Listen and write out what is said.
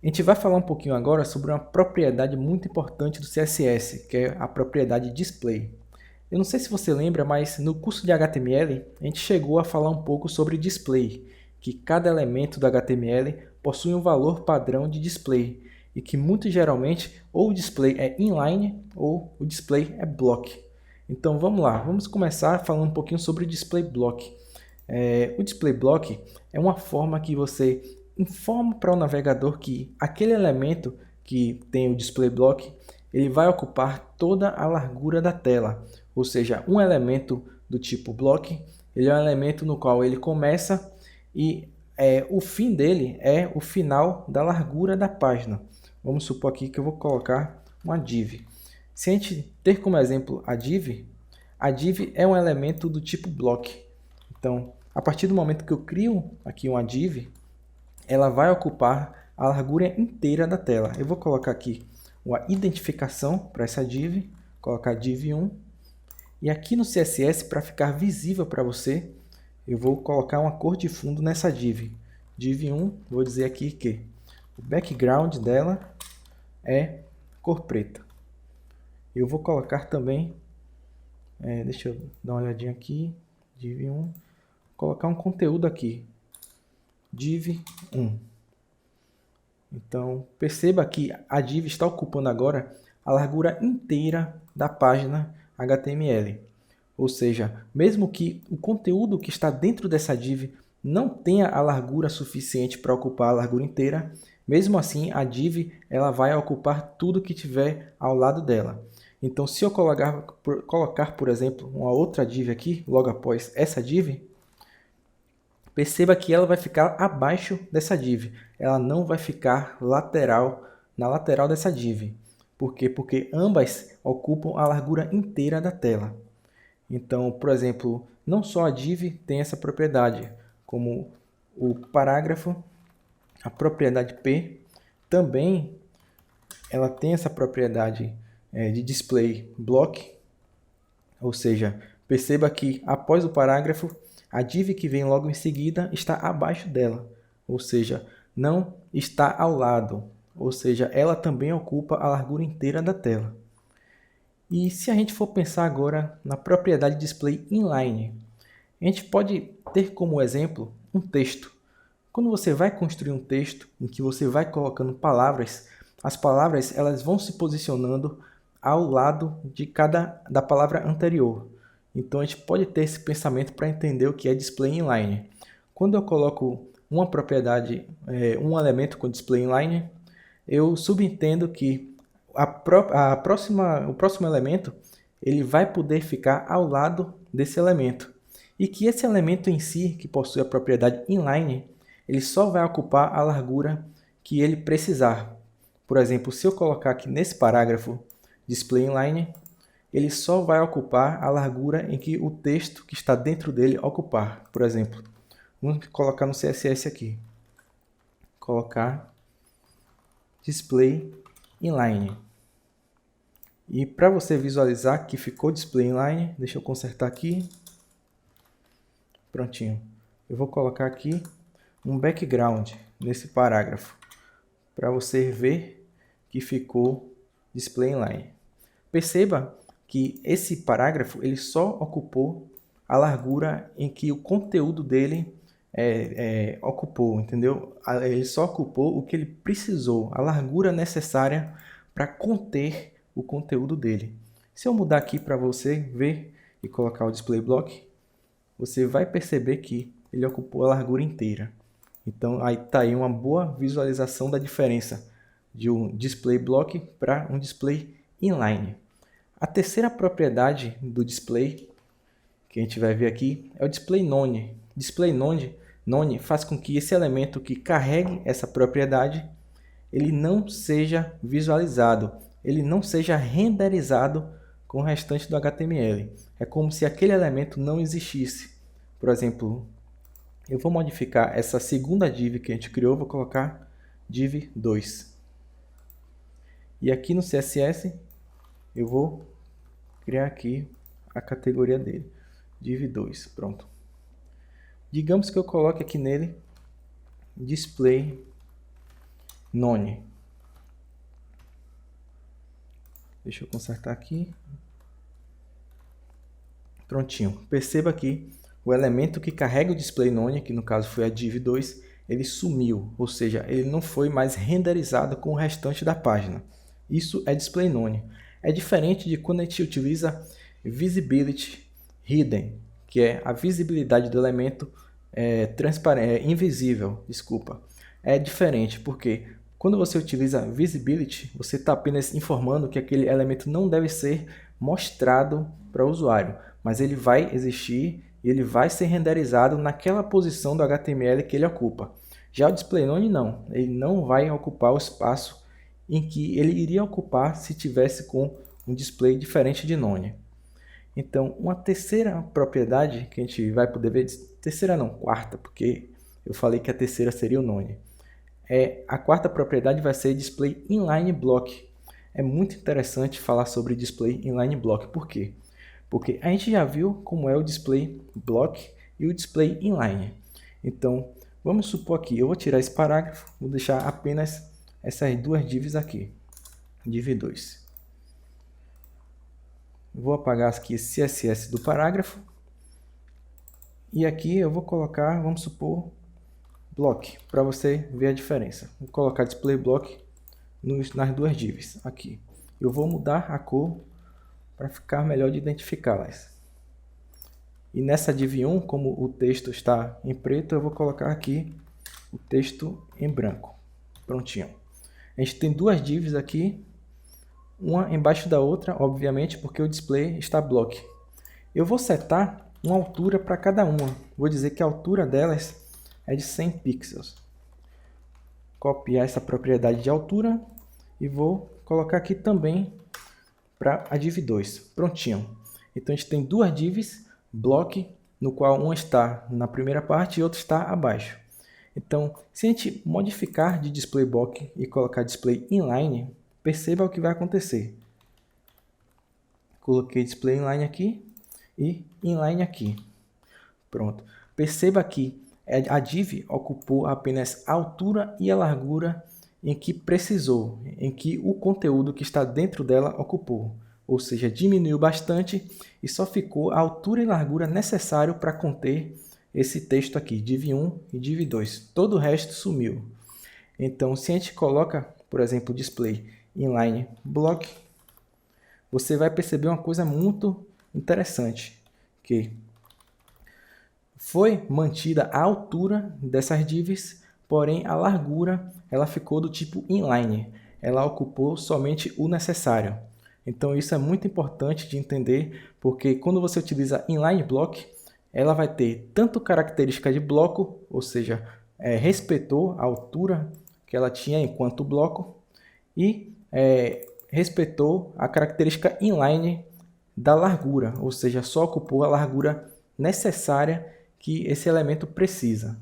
A gente vai falar um pouquinho agora sobre uma propriedade muito importante do CSS, que é a propriedade display. Eu não sei se você lembra, mas no curso de HTML a gente chegou a falar um pouco sobre display, que cada elemento do HTML possui um valor padrão de display e que muito geralmente ou o display é inline ou o display é block. Então vamos lá, vamos começar falando um pouquinho sobre o display block. O display block é uma forma que você informa para o navegador que aquele elemento que tem o display block ele vai ocupar toda a largura da tela. Ou seja, um elemento do tipo block ele é um elemento no qual ele começa e o fim dele é o final da largura da página. Vamos supor aqui que eu vou colocar uma div. Se a gente ter como exemplo a div é um elemento do tipo block. Então, a partir do momento que eu crio aqui uma div, ela vai ocupar a largura inteira da tela. Eu vou colocar aqui uma identificação para essa div, colocar div1. E aqui no CSS, para ficar visível para você, eu vou colocar uma cor de fundo nessa div. Div1, vou dizer aqui que o background dela é cor preta. Eu vou colocar também, deixa eu dar uma olhadinha aqui, div1, colocar um conteúdo aqui, div1. Então, perceba que a div está ocupando agora a largura inteira da página HTML. Ou seja, mesmo que o conteúdo que está dentro dessa div não tenha a largura suficiente para ocupar a largura inteira, mesmo assim a div ela vai ocupar tudo que tiver ao lado dela. Então, se eu colocar, por exemplo, uma outra div aqui, logo após essa div, perceba que ela vai ficar abaixo dessa div. Ela não vai ficar na lateral dessa div. Por quê? Porque ambas ocupam a largura inteira da tela. Então, por exemplo, não só a div tem essa propriedade, como o parágrafo, a propriedade P, também ela tem essa propriedade de display block. Ou seja, perceba que após o parágrafo, a div que vem logo em seguida está abaixo dela, ou seja, não está ao lado, ou seja, ela também ocupa a largura inteira da tela. E se a gente for pensar agora na propriedade display inline, a gente pode ter como exemplo um texto. Quando você vai construir um texto em que você vai colocando palavras, as palavras elas vão se posicionando ao lado da palavra anterior. Então a gente pode ter esse pensamento para entender o que é display inline. Quando eu coloco uma propriedade, um elemento com display inline, eu subentendo que o próximo elemento ele vai poder ficar ao lado desse elemento. E que esse elemento em si, que possui a propriedade inline, ele só vai ocupar a largura que ele precisar. Por exemplo, se eu colocar aqui nesse parágrafo display inline, ele só vai ocupar a largura em que o texto que está dentro dele ocupar. Por exemplo, vamos colocar no CSS aqui. Colocar display inline. E para você visualizar que ficou display inline, deixa eu consertar aqui. Prontinho. Eu vou colocar aqui um background nesse parágrafo, para você ver que ficou display inline. Perceba que esse parágrafo ele só ocupou a largura em que o conteúdo dele ocupou, entendeu? Ele só ocupou o que ele precisou, a largura necessária para conter o conteúdo dele. Se eu mudar aqui para você ver e colocar o display block, você vai perceber que ele ocupou a largura inteira. Então aí está aí uma boa visualização da diferença de um display block para um display inline. A terceira propriedade do display que a gente vai ver aqui é o display none. Display none faz com que esse elemento que carregue essa propriedade ele não seja visualizado, ele não seja renderizado com o restante do HTML. É como se aquele elemento não existisse. Por exemplo, eu vou modificar essa segunda div que a gente criou, vou colocar div2. E aqui no CSS eu vou criar aqui a categoria dele, div2, pronto. Digamos que eu coloque aqui nele display none. Deixa eu consertar aqui. Prontinho. Perceba que o elemento que carrega o display none, que no caso foi a div2, ele sumiu, ou seja, ele não foi mais renderizado com o restante da página. Isso é display none. É diferente de quando a gente utiliza visibility hidden, que é a visibilidade do elemento invisível. Desculpa. É diferente porque quando você utiliza visibility, você está apenas informando que aquele elemento não deve ser mostrado para o usuário, mas ele vai existir e ele vai ser renderizado naquela posição do HTML que ele ocupa. Já o display none não, ele não vai ocupar o espaço em que ele iria ocupar se tivesse com um display diferente de none. Então, uma terceira propriedade que a gente vai poder ver, terceira não, quarta, porque eu falei que a terceira seria o none. A quarta propriedade vai ser display inline block. É muito interessante falar sobre display inline block. Por quê? Porque a gente já viu como é o display block e o display inline. Então, vamos supor aqui, eu vou tirar esse parágrafo, vou deixar apenas essas duas divs aqui, div2. Vou apagar aqui esse CSS do parágrafo. E aqui eu vou colocar, vamos supor, block, para você ver a diferença. Vou colocar display block nas duas divs aqui. Eu vou mudar a cor para ficar melhor de identificá-las. E nessa div 1, como o texto está em preto, eu vou colocar aqui o texto em branco. Prontinho. A gente tem duas divs aqui, uma embaixo da outra, obviamente, porque o display está block. Eu vou setar uma altura para cada uma. Vou dizer que a altura delas é de 100 pixels. Copiar essa propriedade de altura e vou colocar aqui também para a div 2. Prontinho. Então a gente tem duas divs block, no qual uma está na primeira parte e outra está abaixo. Então, se a gente modificar de display block e colocar display inline, perceba o que vai acontecer. Coloquei display inline aqui e inline aqui. Pronto. Perceba que a div ocupou apenas a altura e a largura em que precisou, em que o conteúdo que está dentro dela ocupou. Ou seja, diminuiu bastante e só ficou a altura e largura necessário para conter esse texto aqui, div 1 e div 2. Todo o resto sumiu. Então, se a gente coloca, por exemplo, display inline block, você vai perceber uma coisa muito interessante, que foi mantida a altura dessas divs, porém a largura ela ficou do tipo inline. Ela ocupou somente o necessário. Então isso é muito importante de entender, porque quando você utiliza inline block, ela vai ter tanto característica de bloco, ou seja, respeitou a altura que ela tinha enquanto bloco, e respeitou a característica inline da largura, ou seja, só ocupou a largura necessária que esse elemento precisa.